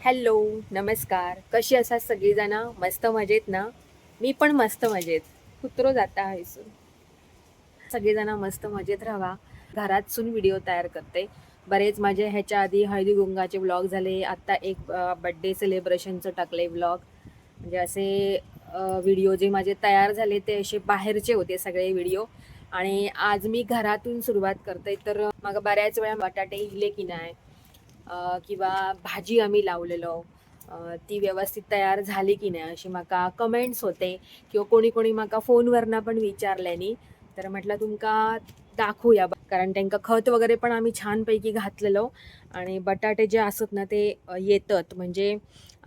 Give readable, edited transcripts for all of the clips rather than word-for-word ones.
Hello, नमस्कार. कशी असात सगळीजण? मस्त मजेत ना? मी पण मस्त मजेत. कुत्रो जाता हैसून. सगळेजण मस्त मजेत राहा. घरात सून व्हिडिओ तयार करते. बरेच माझे ह्याच्या आधी हळदी कुंकाचे व्लॉग झाले. आता एक बड्डे सेलिब्रेशनचं टाकले व्लॉग. म्हणजे असे व्हिडिओ जे माझे तयार झाले ते असे बाहेरचे होते सगळे व्हिडिओ. आणि आज मी घरातून सुरुवात करते. तर मग बऱ्याच वेळा बटाटे इले की नाही किंवा भाजी आम्ही लावलेलो ती व्यवस्थित तयार झाली की नाही अशी म्हाका कमेंट्स होते किंवा कोणी कोणी म्हाका फोनवरनं पण विचारल्यानी. तर म्हटलं तुमका दाखवूया कारण त्यांना खत वगैरे पण आम्ही छानपैकी घातलेलो आणि बटाटे जे असत ना ते येतात. म्हणजे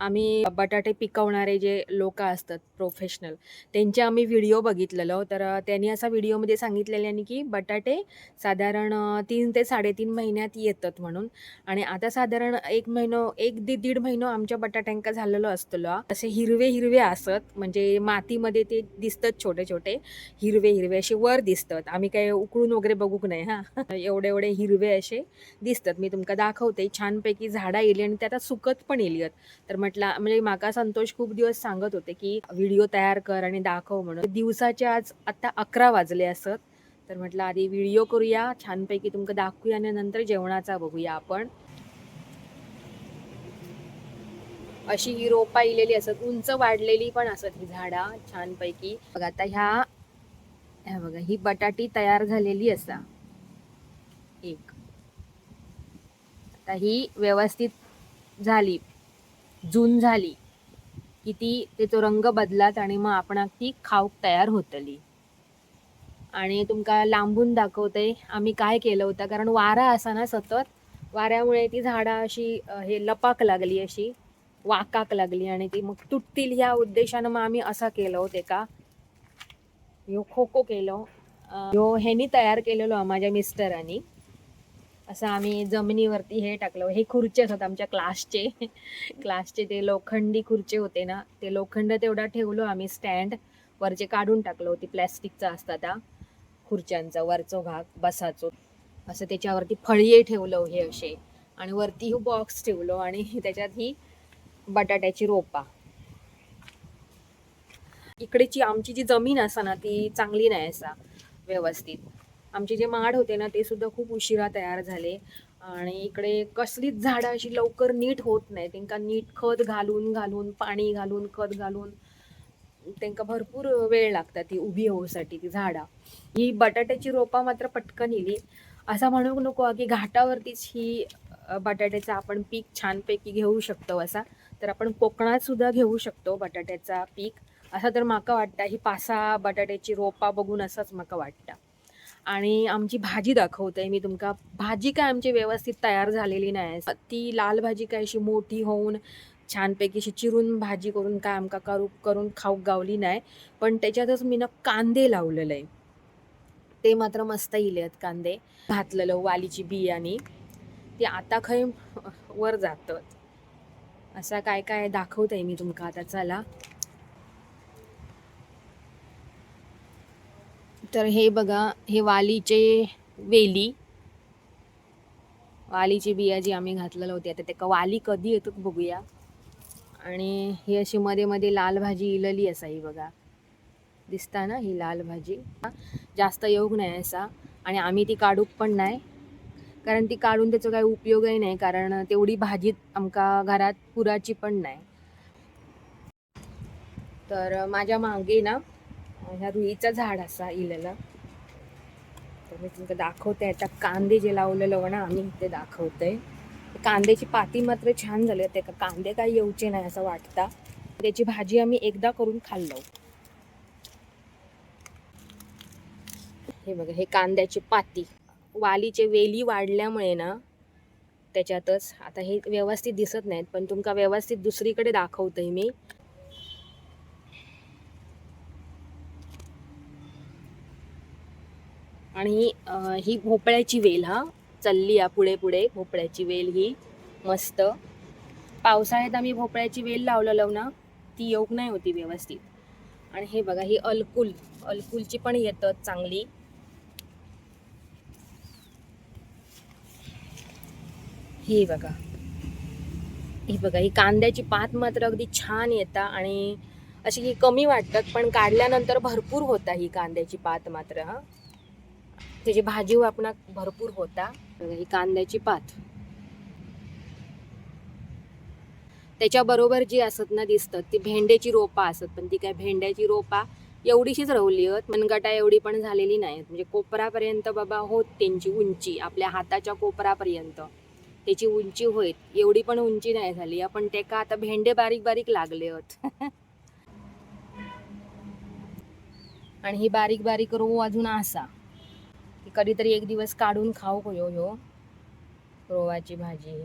आम्ही बटाटे पिकवणारे जे लोक असतात प्रोफेशनल त्यांचे आम्ही व्हिडिओ बघितलेलो. तर त्यांनी असा व्हिडिओमध्ये सांगितलेल्यानी की बटाटे साधारण 3 ते 3.5 महिन्यात येतात म्हणून. आणि आता साधारण 1 महिनो 1 ते दीड महिनो आमच्या बटाट्यांका झालेलो असतलो. असे हिरवे हिरवे असत म्हणजे मातीमध्ये ते दिसतात छोटे छोटे हिरवे हिरवे असे वर दिसतात. आम्ही काय उकळून वगैरे बघूक नाही हा एवढे एवढे हिरवे असे दिसतात. मी तुमका दाखवते. छानपैकी झाडा येली आणि ते आता सुकत पण येली. तर म्हटलं म्हणजे माका संतोष खूप दिवस सांगत होते की व्हिडिओ तयार कर आणि दाखव म्हणून. दिवसाचे आज आता 11 वाजले असत. तर म्हटलं आधी व्हिडिओ करूया छानपैकी तुमका दाखवूया आणि नंतर जेवणाचा बघूया आपण. अशी ही रोपा इलेली असत उंच वाढलेली पण असत ही झाडा छानपैकी. बघा आता ह्या बघा ही बटाटी तयार झालेली असा एक. आता ही व्यवस्थित झाली जून झाली की ती त्याचा रंग बदलात आणि मग आपण ती खाऊक तयार होतली. आणि तुमका लांबून दाखवते आम्ही काय केलं होतं कारण वारा असा ना सतत वाऱ्यामुळे ती झाडा अशी हे लपाक लागली अशी वाकाक लागली आणि ती मग तुटतील ह्या उद्देशानं मग आम्ही असा केलं होते का ह्यो खोको केलो ह्यो ह्यानी तयार केलेलो माझ्या मिस्टरांनी. असं आम्ही जमिनीवरती हे टाकलं. हे खुर्चे असतात आमच्या क्लासचे क्लासचे ते लोखंडी खुर्चे होते ना ते लोखंड तेवढा ठेवलो आम्ही स्टँड वरचे काढून टाकलो होती प्लॅस्टिकचा असता त्या खुर्च्यांचा वरचो भाग बसाचो असं त्याच्यावरती फळीये ठेवलं हे असे आणि वरती ही बॉक्स ठेवलो आणि त्याच्यात ही बटाट्याची रोपा. इकडेची आमची जी जमीन असा ना ती चांगली नाही असा व्यवस्थित. आमचे जे माड होते ना ते सुद्धा खूप उशिरा तयार झाले आणि इकडे कसलीच झाडं अशी लवकर नीट होत नाही. त्यांना नीट खत घालून घालून पाणी घालून खत घालून त्यांना भरपूर वेळ लागतात ती उभी होऊसाठी ती झाडा. ही बटाट्याची रोपा मात्र पटकन इली. असं म्हणू नको की घाटावरतीच ही बटाट्याचं आपण पीक छानपैकी घेऊ शकतो असा. तर आपण कोकणात सुद्धा घेऊ शकतो बटाट्याचा पीक असं तर माका वाटतं. ही 5-6 बटाट्याची रोपा बघून असंच माका वाटतं. आणि आमची भाजी दाखवते मी तुमका. भाजी काय आमची व्यवस्थित तयार झालेली नाही. ती लाल भाजी काय अशी मोठी होऊन छानपैकी अशी चिरून भाजी करून काय आमका करून खाऊक गावली नाही. पण त्याच्यातच मी ना कांदे लावलेले आहे ते मात्र मस्त इले आहेत कांदे. घातलेलं वालीची बियाणी ते आता खय वर जातं. असा काय काय दाखवते मी तुमका आता चला. तर हे बघा हे वालीचे वेली वालीची बिया जी आम्ही घातलेलं होती आता ते वाली कधी येतो बघूया. आणि ही अशी मध्ये मध्ये लाल भाजी इलेली असा ही बघा दिसता ना ही लाल भाजी जास्त योग नाही असा. आणि आम्ही ती काढूक पण नाही कारण ती काढून त्याचा काही उपयोगही नाही कारण तेवढी भाजी आमका घरात पुराची पण नाही. तर माझ्या मागे ना ह्या रुईचा झाड असा इलेला. तर मी तुमका दाखवते आता कांदे जे लावलेलं ना आम्ही ते दाखवते. कांद्याची पाती मात्र छान झाली होते का कांदे काही येऊचे नाही असं वाटतं. त्याची भाजी आम्ही एकदा करून खाल्लो. हे बघा हे कांद्याची पाती वालीचे वेली वाढल्यामुळे ना त्याच्यातच आता हे व्यवस्थित दिसत नाहीत पण तुमका व्यवस्थित दुसरीकडे दाखवतोय मी. आणि ही भोपळ्याची वेल हा चालली या पुढे पुढे भोपळ्याची वेल ही मस्त. पावसाळ्यात आम्ही भोपळ्याची वेल लावलेलो ना ती योग नाही होती व्यवस्थित. आणि हे बघा ही अलकुलची पण येतात चांगली. ही बघा ही बघा, ही कांद्याची पात मात्र अगदी छान येता आणि अशी ही कमी वाटतात, पण काढल्यानंतर भरपूर होता ही कांद्याची पात मात्र. हा, त्याची भाजी आपण भरपूर होता. बघा, ही कांद्याची पात त्याच्याबरोबर जी असत ना दिसतात ती भेंड्याची रोपा असत, पण ती काय भेंड्याची रोपा एवढीशीच रवली आहेत, मनगटा एवढी पण झालेली नाहीत. म्हणजे कोपरापर्यंत बाबा होत त्यांची उंची, आपल्या हाताच्या कोपरापर्यंत त्याची उंची होईत, एवढी पण उंची नाही झाली. आपण ते का आता भेंडे बारीक बारीक लागले आहेत. आणि ही बारीक बारीक रो अजून असा ती कधीतरी एक दिवस काढून खाऊ ह्यो ह्यो रोवाची भाजी.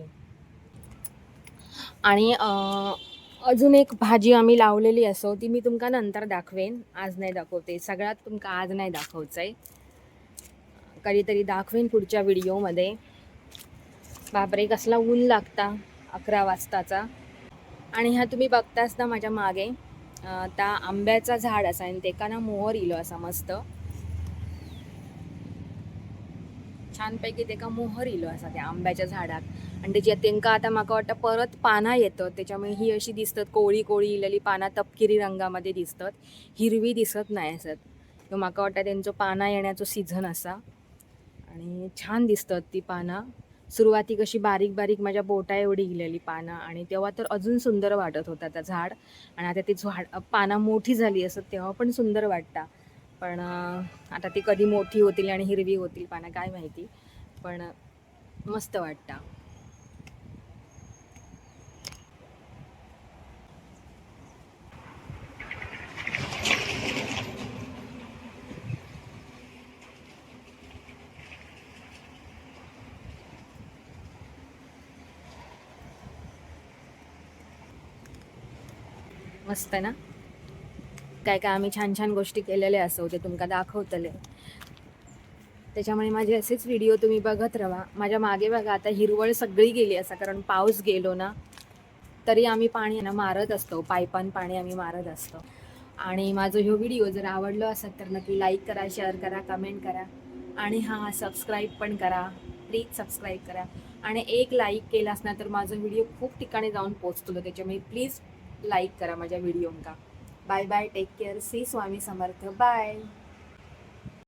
आणि अजून एक भाजी आम्ही लावलेली असो, ती मी तुमका नंतर दाखवेन, आज नाही दाखवते. सगळ्यात तुमका आज नाही दाखवचं आहे, कधीतरी दाखवेन पुढच्या व्हिडिओमध्ये. बापरे, कसला ऊन लागता 11 वाजताचा. आणि ह्या तुम्ही बघताच ना माझ्या मागे त्या आंब्याचा झाड असा आणि तेका ना मोहर इलो असा मस्त छानपैकी तेका मोहर इलो असा त्या आंब्याच्या झाडात. आणि त्याची तेंका आता म्हाका वाटतं परत पाना येतं, त्याच्यामुळे ही अशी दिसतात कोळी कोळी इलेली पाना तपकिरी रंगामध्ये दिसतात, हिरवी दिसत नाही असत. तर म्हाका वाटतं त्यांचं पाना येण्याचं सीझन असा आणि छान दिसतात ती पाना. सुरुवाती कशी बारीक बारीक माझ्या बोटा एवढी इलेली पानं, आणि तेव्हा तर अजून सुंदर वाटत होता त्या झाड. आणि आता ती झाड पाना मोठी झाली असत तेव्हा पण सुंदर वाटता. पण आता ती कधी मोठी होतील आणि हिरवी होतील पानं काय माहिती, पण मस्त वाटतं. मस्त ना, काय काय आम्ही छान छान गोष्टी केलेल्या असो ते तुमका दाखवतले. त्याच्यामुळे माझे असेच व्हिडिओ तुम्ही बघत राहा. माझ्या मागे बघा आता हिरवळ सगळी गेली असं, कारण पाऊस गेलो ना तरी आम्ही पाणी ना मारत असतो, पाईपान पाणी आम्ही मारत असतो. आणि माझं ह्यो व्हिडिओ जर आवडलो असेल तर नक्की लाईक करा, शेअर करा, कमेंट करा आणि हां सबस्क्राईब पण करा. प्लीज सबस्क्राईब करा. आणि एक लाईक केलास ना तर माझं व्हिडिओ खूप ठिकाणी जाऊन पोचतो, त्याच्यामुळे प्लीज लाईक करा माझ्या व्हिडिओंका. Bye bye, take care, Shri Swami Samarth, bye.